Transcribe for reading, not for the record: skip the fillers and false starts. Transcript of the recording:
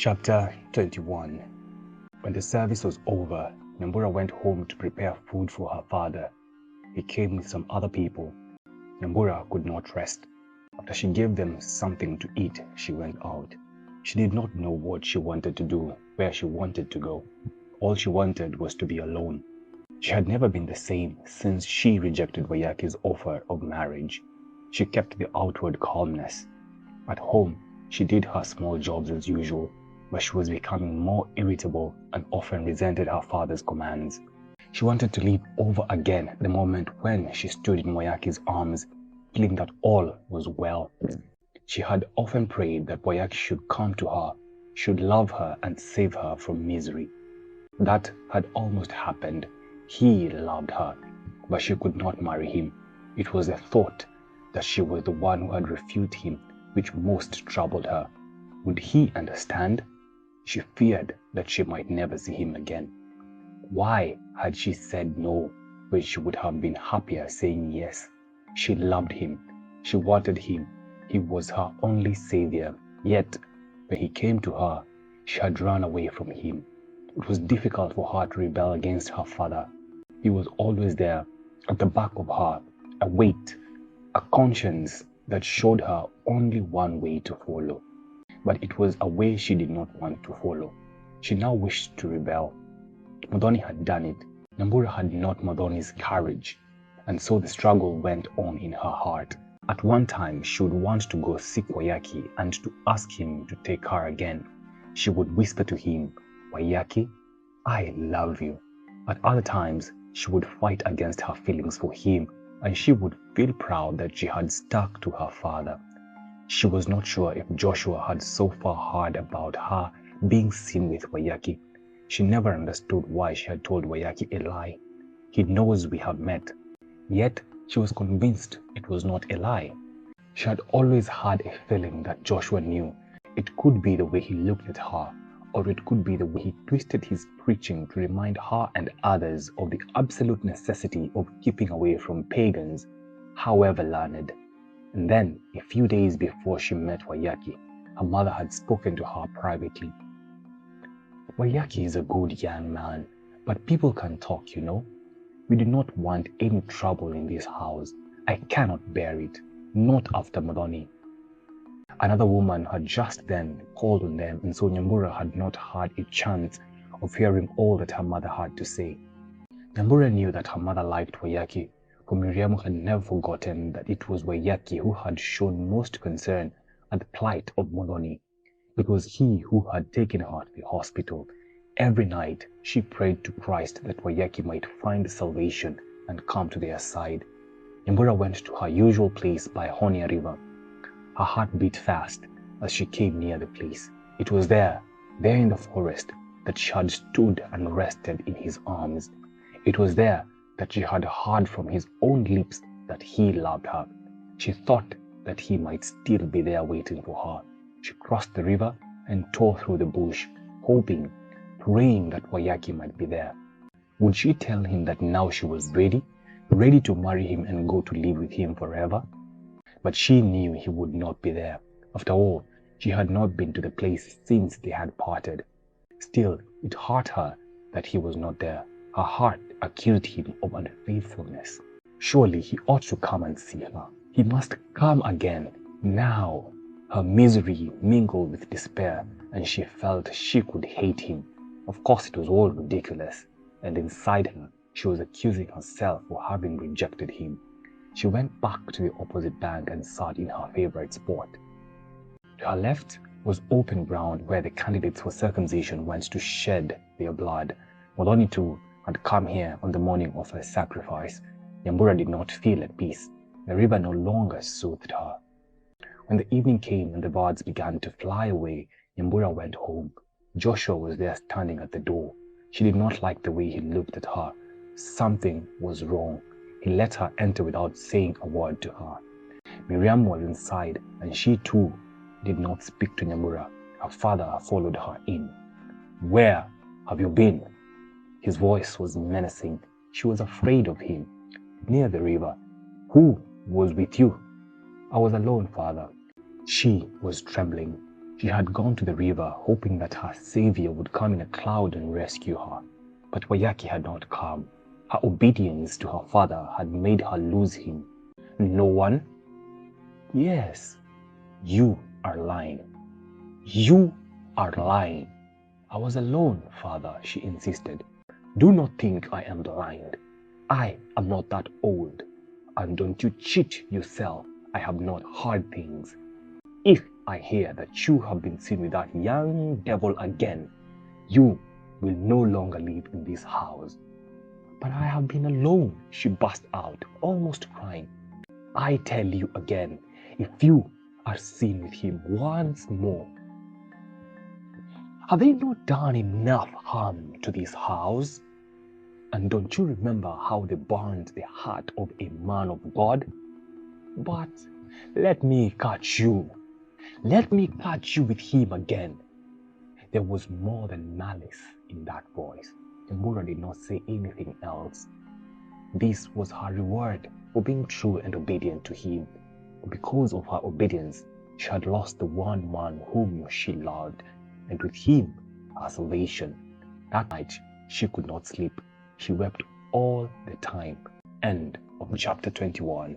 Chapter 21. When the service was over, Nyambura went home to prepare food for her father. He came with some other people. Nyambura could not rest. After she gave them something to eat, she went out. She did not know what she wanted to do, where she wanted to go. All she wanted was to be alone. She had never been the same since she rejected Waiyaki's offer of marriage. She kept the outward calmness. At home, she did her small jobs as usual, but she was becoming more irritable and often resented her father's commands. She wanted to live over again the moment when she stood in Waiyaki's arms, feeling that all was well. She had often prayed that Waiyaki should come to her, should love her and save her from misery. That had almost happened. He loved her, but she could not marry him. It was the thought that she was the one who had refused him which most troubled her. Would he understand? She feared that she might never see him again. Why had she said no when she would have been happier saying yes? She loved him. She wanted him. He was her only savior. Yet, when he came to her, she had run away from him. It was difficult for her to rebel against her father. He was always there, at the back of her, a weight, a conscience that showed her only one way to follow. But it was a way she did not want to follow. She now wished to rebel. Muthoni had done it. Nyambura had not Muthoni's courage, and so the struggle went on in her heart. At one time, she would want to go seek Waiyaki and to ask him to take her again. She would whisper to him, "Waiyaki, I love you." At other times, she would fight against her feelings for him, and she would feel proud that she had stuck to her father. She was not sure if Joshua had so far heard about her being seen with Waiyaki. She never understood why she had told Waiyaki a lie. He knows we have met. Yet, she was convinced it was not a lie. She had always had a feeling that Joshua knew. It could be the way he looked at her, or it could be the way he twisted his preaching to remind her and others of the absolute necessity of keeping away from pagans, however learned. And then, a few days before she met Waiyaki, her mother had spoken to her privately. "Waiyaki is a good young man, but people can talk, you know. We do not want any trouble in this house. I cannot bear it, not after Muthoni." Another woman had just then called on them, and so Nyambura had not had a chance of hearing all that her mother had to say. Nyambura knew that her mother liked Waiyaki, for Miriam had never forgotten that it was Waiyaki who had shown most concern at the plight of Muthoni. It was he who had taken her to the hospital. Every night she prayed to Christ that Waiyaki might find salvation and come to their side. Nyambura went to her usual place by Honia River. Her heart beat fast as she came near the place. It was there in the forest, that she had stood and rested in his arms. It was there that she had heard from his own lips that he loved her. She thought that he might still be there waiting for her. She crossed the river and tore through the bush, hoping, praying that Waiyaki might be there. Would she tell him that now she was ready to marry him and go to live with him forever? But she knew he would not be there. After all, she had not been to the place since they had parted. Still, it hurt her that he was not there. Her heart accused him of unfaithfulness. Surely he ought to come and see her. He must come again, now. Her misery mingled with despair, and she felt she could hate him. Of course, it was all ridiculous, and inside her, she was accusing herself for having rejected him. She went back to the opposite bank and sat in her favorite spot. To her left was open ground where the candidates for circumcision went to shed their blood. Muthoni too had come here on the morning of her sacrifice. Nyambura did not feel at peace. The river no longer soothed her. When the evening came and the birds began to fly away, Nyambura went home. Joshua was there standing at the door. She did not like the way he looked at her. Something was wrong. He let her enter without saying a word to her. Miriam was inside, and she too did not speak to Nyambura. Her father followed her in. "Where have you been?" His voice was menacing. She was afraid of him. "Near the river." "Who was with you?" "I was alone, father." She was trembling. She had gone to the river, hoping that her savior would come in a cloud and rescue her. But Waiyaki had not come. Her obedience to her father had made her lose him. No one? Yes, you are lying. You are lying. I was alone, father, she insisted. Do not think I am blind. I am not that old. And don't you cheat yourself. I have not heard things. If I hear that you have been seen with that young devil again, you will no longer live in this house. But I have been alone, she burst out, almost crying. I tell you again, if you are seen with him once more, have they not done enough harm to this house? And don't you remember how they burned the heart of a man of God? But let me catch you. Let me catch you with him again. There was more than malice in that voice. Nyambura did not say anything else. This was her reward for being true and obedient to him. Because of her obedience, she had lost the one man whom she loved, and with him, her salvation. That night, she could not sleep. She wept all the time. End of chapter 21.